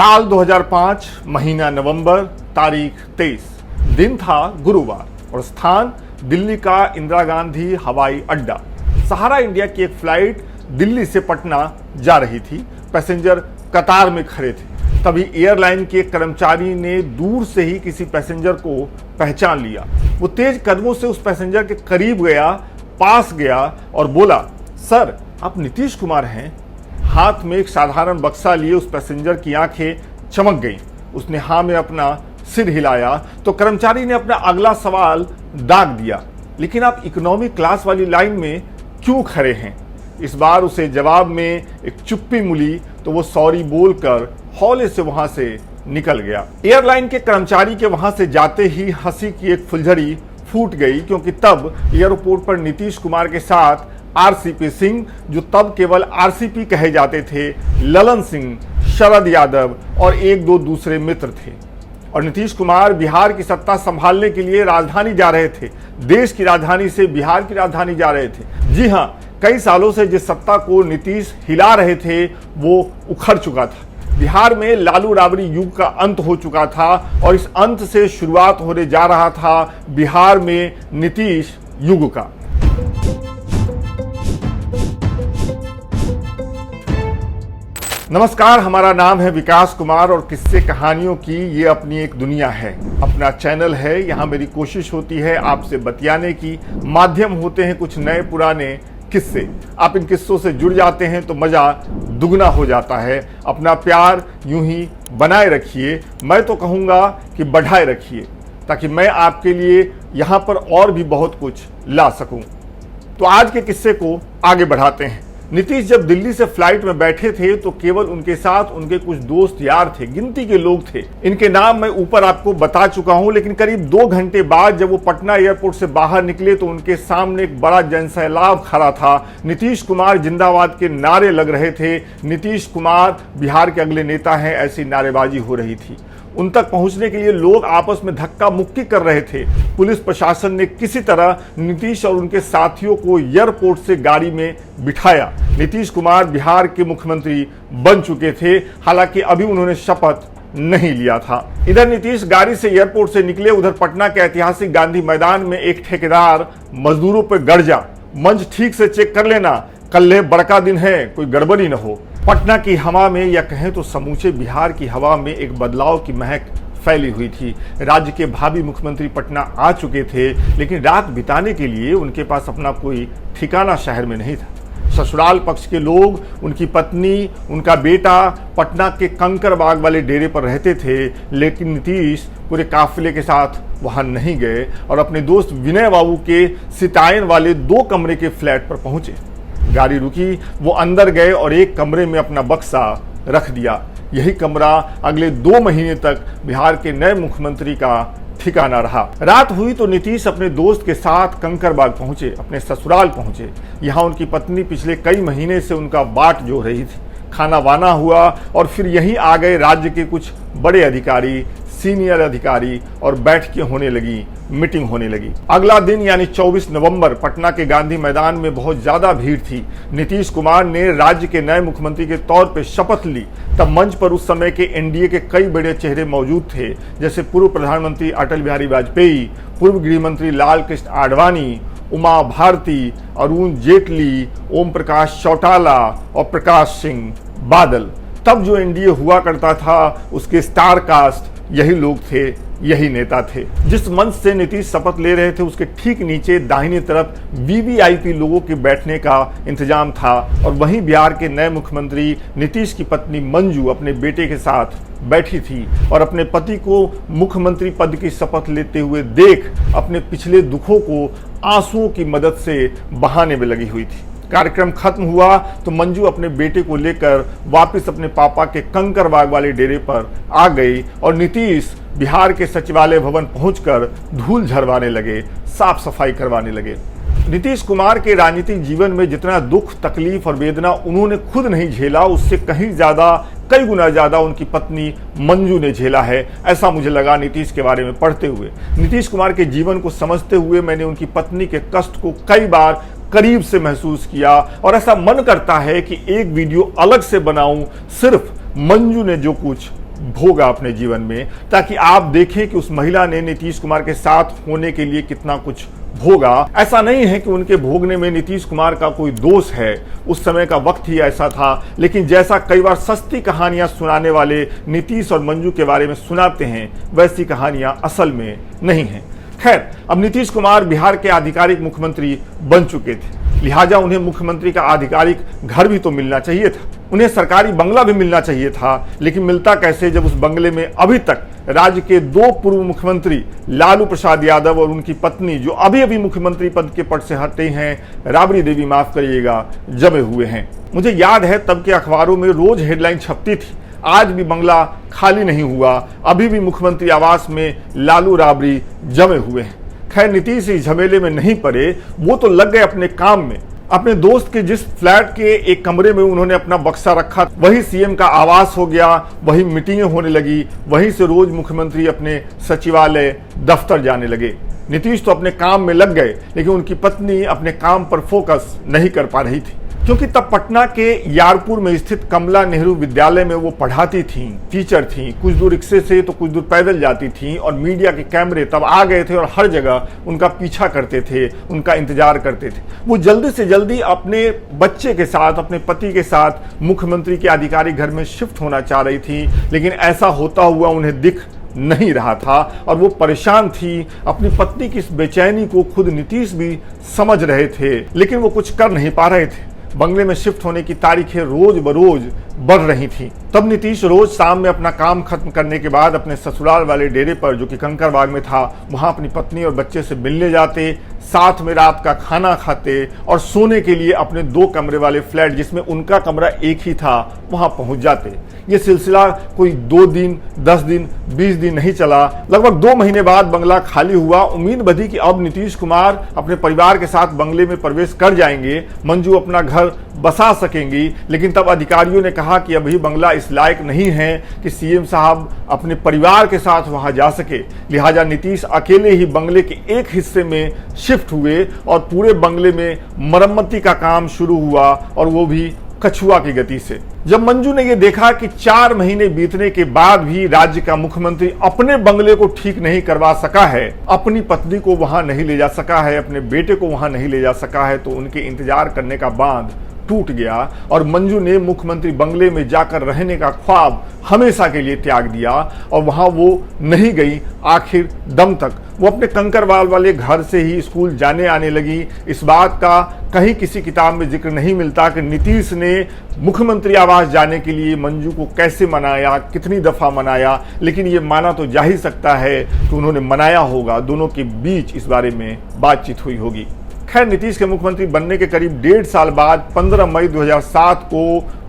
साल 2005, महीना नवंबर, तारीख 23, दिन था गुरुवार और स्थान दिल्ली का इंदिरा गांधी हवाई अड्डा। सहारा इंडिया की एक फ्लाइट दिल्ली से पटना जा रही थी। पैसेंजर कतार में खड़े थे। तभी एयरलाइन के कर्मचारी ने दूर से ही किसी पैसेंजर को पहचान लिया। वो तेज कदमों से उस पैसेंजर के करीब गया, पास गया और बोला, सर आप नीतीश कुमार हैं? हाथ में एक साधारण बक्सा लिए उस पैसेंजर की आंखें चमक गईं। उसने हाँ में अपना सिर हिलाया तो कर्मचारी ने अपना अगला सवाल दाग दिया, लेकिन आप इकोनॉमी क्लास वाली लाइन में क्यों खड़े हैं? इस बार उसे जवाब में एक चुप्पी मिली तो वो सॉरी बोलकर हौले से वहां से निकल गया। एयरलाइन के कर्मचारी के वहां से जाते ही हंसी की एक फुलझड़ी फूट गई, क्योंकि तब एयरपोर्ट पर नीतीश कुमार के साथ आरसीपी सिंह, जो तब केवल आरसीपी कहे जाते थे, ललन सिंह, शरद यादव और एक दो दूसरे मित्र थे। और नीतीश कुमार बिहार की सत्ता संभालने के लिए राजधानी जा रहे थे। देश की राजधानी से बिहार की राजधानी जा रहे थे। जी हाँ, कई सालों से जिस सत्ता को नीतीश हिला रहे थे वो उखड़ चुका था। बिहार में लालू राबड़ी युग का अंत हो चुका था और इस अंत से शुरुआत होने जा रहा था बिहार में नीतीश युग का। नमस्कार, हमारा नाम है विकास कुमार और किस्से कहानियों की ये अपनी एक दुनिया है। अपना चैनल है, यहाँ मेरी कोशिश होती है आपसे बतियाने की। माध्यम होते हैं कुछ नए पुराने किस्से। आप इन किस्सों से जुड़ जाते हैं तो मज़ा दुगना हो जाता है। अपना प्यार यूं ही बनाए रखिए, मैं तो कहूँगा कि बढ़ाए रखिए, ताकि मैं आपके लिए यहाँ पर और भी बहुत कुछ ला सकूँ। तो आज के किस्से को आगे बढ़ाते हैं। नीतीश जब दिल्ली से फ्लाइट में बैठे थे तो केवल उनके साथ उनके कुछ दोस्त यार थे, गिनती के लोग थे। इनके नाम मैं ऊपर आपको बता चुका हूं, लेकिन करीब 2 घंटे बाद जब वो पटना एयरपोर्ट से बाहर निकले तो उनके सामने एक बड़ा जनसैलाब खड़ा था। नीतीश कुमार जिंदाबाद के नारे लग रहे थे। नीतीश कुमार बिहार के अगले नेता हैं, ऐसी नारेबाजी हो रही थी। उन तक पहुंचने के लिए लोग आपस में धक्का मुक्की कर रहे थे। पुलिस प्रशासन ने किसी तरह नीतीश और उनके साथियों को एयरपोर्ट से गाड़ी में बिठाया। नीतीश कुमार बिहार के मुख्यमंत्री बन चुके थे, हालांकि अभी उन्होंने शपथ नहीं लिया था। इधर नीतीश गाड़ी से एयरपोर्ट से निकले, उधर पटना के ऐतिहासिक गांधी मैदान में एक ठेकेदार मजदूरों पर गरजा, मंच ठीक से चेक कर लेना, कल बड़का दिन है, कोई गड़बड़ी न हो। पटना की हवा में या कहें तो समूचे बिहार की हवा में एक बदलाव की महक फैली हुई थी। राज्य के भावी मुख्यमंत्री पटना आ चुके थे, लेकिन रात बिताने के लिए उनके पास अपना कोई ठिकाना शहर में नहीं था। ससुराल पक्ष के लोग, उनकी पत्नी, उनका बेटा पटना के कंकरबाग वाले डेरे पर रहते थे, लेकिन नीतीश पूरे काफिले के साथ वहां नहीं गए और अपने दोस्त विनय बाबू के सितायन वाले 2 कमरे के फ्लैट पर पहुंचे। गाड़ी रुकी, वो अंदर गए और एक कमरे में अपना बक्सा रख दिया। यही कमरा अगले 2 महीने तक बिहार के नए मुख्यमंत्री का ठिकाना रहा। रात हुई तो नीतीश अपने दोस्त के साथ कंकरबाग पहुंचे, अपने ससुराल पहुंचे। यहाँ उनकी पत्नी पिछले कई महीने से उनका बाट जो रही थी। खाना वाना हुआ और फिर यहीं आ गए राज्य के कुछ बड़े अधिकारी, सीनियर अधिकारी, और बैठकें होने लगी, मीटिंग होने लगी। अगला दिन यानी 24 नवंबर पटना के गांधी मैदान में बहुत ज्यादा भीड़ थी। नीतीश कुमार ने राज्य के नए मुख्यमंत्री के तौर पे शपथ ली। तब मंच पर उस समय के एनडीए के कई बड़े चेहरे मौजूद थे, जैसे पूर्व प्रधानमंत्री अटल बिहारी वाजपेयी, पूर्व गृह मंत्री लाल कृष्ण आडवाणी, उमा भारती, अरुण जेटली, ओम प्रकाश चौटाला और प्रकाश सिंह बादल। तब जो एनडीए हुआ करता था उसके स्टार कास्ट यही लोग थे, यही नेता थे। जिस मंच से नीतीश शपथ ले रहे थे उसके ठीक नीचे दाहिनी तरफ वीवीआईपी लोगों के बैठने का इंतजाम था और वहीं बिहार के नए मुख्यमंत्री नीतीश की पत्नी मंजू अपने बेटे के साथ बैठी थी और अपने पति को मुख्यमंत्री पद की शपथ लेते हुए देख अपने पिछले दुखों को आंसुओं की मदद से बहाने में लगी हुई थी। कार्यक्रम खत्म हुआ तो मंजू अपने बेटे को लेकर वापस अपने पापा के कंकरबाग वाले डेरे पर आ गई और नीतीश बिहार के सचिवालय भवन पहुंचकर धूल झरवाने लगे, साफ सफाई करवाने लगे। नीतीश कुमार के राजनीतिक जीवन में जितना दुख, तकलीफ और वेदना उन्होंने खुद नहीं झेला, उससे कहीं ज्यादा, कई गुना ज्यादा उनकी पत्नी मंजू ने झेला है। ऐसा मुझे लगा नीतीश के बारे में पढ़ते हुए। नीतीश कुमार के जीवन को समझते हुए मैंने उनकी पत्नी के कष्ट को कई बार करीब से महसूस किया और ऐसा मन करता है कि एक वीडियो अलग से बनाऊं, सिर्फ मंजू ने जो कुछ भोगा अपने जीवन में, ताकि आप देखें कि उस महिला ने नीतीश कुमार के साथ होने के लिए कितना कुछ भोगा। ऐसा नहीं है कि उनके भोगने में नीतीश कुमार का कोई दोष है, उस समय का वक्त ही ऐसा था। लेकिन जैसा कई बार सस्ती कहानियां सुनाने वाले नीतीश और मंजू के बारे में सुनाते हैं, वैसी कहानियां असल में नहीं हैं। खैर, अब नीतीश कुमार बिहार के आधिकारिक मुख्यमंत्री बन चुके थे, लिहाजा उन्हें मुख्यमंत्री का आधिकारिक घर भी तो मिलना चाहिए था, उन्हें सरकारी बंगला भी मिलना चाहिए था। लेकिन मिलता कैसे, जब उस बंगले में अभी तक राज्य के 2 पूर्व मुख्यमंत्री लालू प्रसाद यादव और उनकी पत्नी, जो अभी अभी मुख्यमंत्री पद के पद से हटे हैं, राबड़ी देवी, माफ करिएगा, जमे हुए हैं। मुझे याद है तब के अखबारों में रोज हेडलाइन छपती थी, आज भी बंगला खाली नहीं हुआ, अभी भी मुख्यमंत्री आवास में लालू राबड़ी जमे हुए हैं। खैर, नीतीश इस झमेले में नहीं पड़े, वो तो लग गए अपने काम में। अपने दोस्त के जिस फ्लैट के एक कमरे में उन्होंने अपना बक्सा रखा, वही सीएम का आवास हो गया, वही मीटिंगें होने लगी, वहीं से रोज मुख्यमंत्री अपने सचिवालय दफ्तर जाने लगे। नीतीश तो अपने काम में लग गए, लेकिन उनकी पत्नी अपने काम पर फोकस नहीं कर पा रही थी, क्योंकि तब पटना के यारपुर में स्थित कमला नेहरू विद्यालय में वो पढ़ाती थीं, टीचर थीं। कुछ दूर रिक्शे से तो कुछ दूर पैदल जाती थीं, और मीडिया के कैमरे तब आ गए थे और हर जगह उनका पीछा करते थे, उनका इंतजार करते थे। वो जल्दी से जल्दी अपने बच्चे के साथ, अपने पति के साथ मुख्यमंत्री के आधिकारिक घर में शिफ्ट होना चाह रही थी, लेकिन ऐसा होता हुआ उन्हें दिख नहीं रहा था और वो परेशान थी। अपनी पत्नी की इस बेचैनी को खुद नीतीश भी समझ रहे थे, लेकिन वो कुछ कर नहीं पा रहे थे। बंगले में शिफ्ट होने की तारीखें रोज बरोज बढ़ रही थी। तब नीतीश रोज शाम में अपना काम खत्म करने के बाद अपने ससुराल वाले डेरे पर, जो कि कंकड़बाग में था, वहां अपनी पत्नी और बच्चे से मिलने जाते, साथ में रात का खाना खाते और सोने के लिए अपने 2 कमरे वाले फ्लैट, जिसमें उनका कमरा एक ही था, वहां पहुंच जाते। ये सिलसिला कोई 2 दिन, 10 दिन, 20 दिन नहीं चला। लगभग 2 महीने बाद बंगला खाली हुआ। उम्मीद बधी कि अब नीतीश कुमार अपने परिवार के साथ बंगले में प्रवेश कर जाएंगे, मंजू अपना घर बसा सकेंगी। लेकिन तब अधिकारियों ने कहा कि अभी बंगला इस लायक नहीं है कि सीएम साहब अपने परिवार के साथ वहां जा सके। लिहाजा नीतीश अकेले ही बंगले के एक हिस्से में शिफ्ट हुए और पूरे बंगले में मरम्मती का काम शुरू हुआ, और वो भी कछुआ की गति से। जब मंजू ने यह देखा कि 4 महीने बीतने के बाद भी राज्य का मुख्यमंत्री अपने बंगले को ठीक नहीं करवा सका है, अपनी पत्नी को वहां नहीं ले जा सका है, अपने बेटे को वहां नहीं ले जा सका है, तो उनके इंतजार करने का बांध टूट गया और मंजू ने मुख्यमंत्री बंगले में जाकर रहने का ख्वाब हमेशा के लिए त्याग दिया और वहां वो नहीं गई आखिर दम तक। वो अपने कंकरवाल वाले घर से ही स्कूल जाने आने लगी। इस बात का कहीं किसी किताब में जिक्र नहीं मिलता कि नीतीश ने मुख्यमंत्री आवास जाने के लिए मंजू को कैसे मनाया, कितनी दफा मनाया, लेकिन ये माना तो जा ही सकता है कि उन्होंने मनाया होगा। दोनों के बीच इस बारे में बातचीत हुई होगी। खैर, नीतीश के मुख्यमंत्री बनने के करीब 1.5 साल बाद 15 मई 2007 को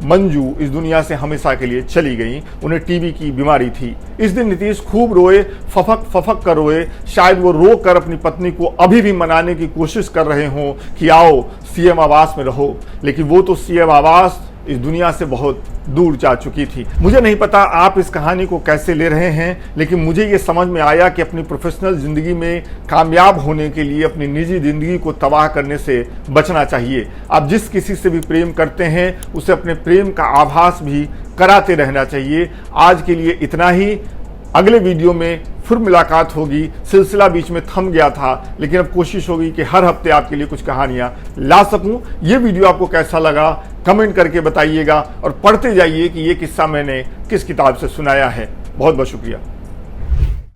मंजू इस दुनिया से हमेशा के लिए चली गई। उन्हें टीबी की बीमारी थी। इस दिन नीतीश खूब रोए, फफक फफक कर रोए। शायद वो रो कर अपनी पत्नी को अभी भी मनाने की कोशिश कर रहे हों कि आओ सीएम आवास में रहो, लेकिन वो तो सीएम आवास इस दुनिया से बहुत दूर जा चुकी थी। मुझे नहीं पता आप इस कहानी को कैसे ले रहे हैं, लेकिन मुझे ये समझ में आया कि अपनी प्रोफेशनल जिंदगी में कामयाब होने के लिए अपनी निजी जिंदगी को तबाह करने से बचना चाहिए। आप जिस किसी से भी प्रेम करते हैं उसे अपने प्रेम का आभास भी कराते रहना चाहिए। आज के लिए इतना ही। अगले वीडियो में फिर मुलाकात होगी। सिलसिला बीच में थम गया था, लेकिन अब कोशिश होगी कि हर हफ्ते आपके लिए कुछ कहानियां ला सकूं। ये वीडियो आपको कैसा लगा कमेंट करके बताइएगा और पढ़ते जाइए कि ये किस्सा मैंने किस किताब से सुनाया है। बहुत बहुत शुक्रिया।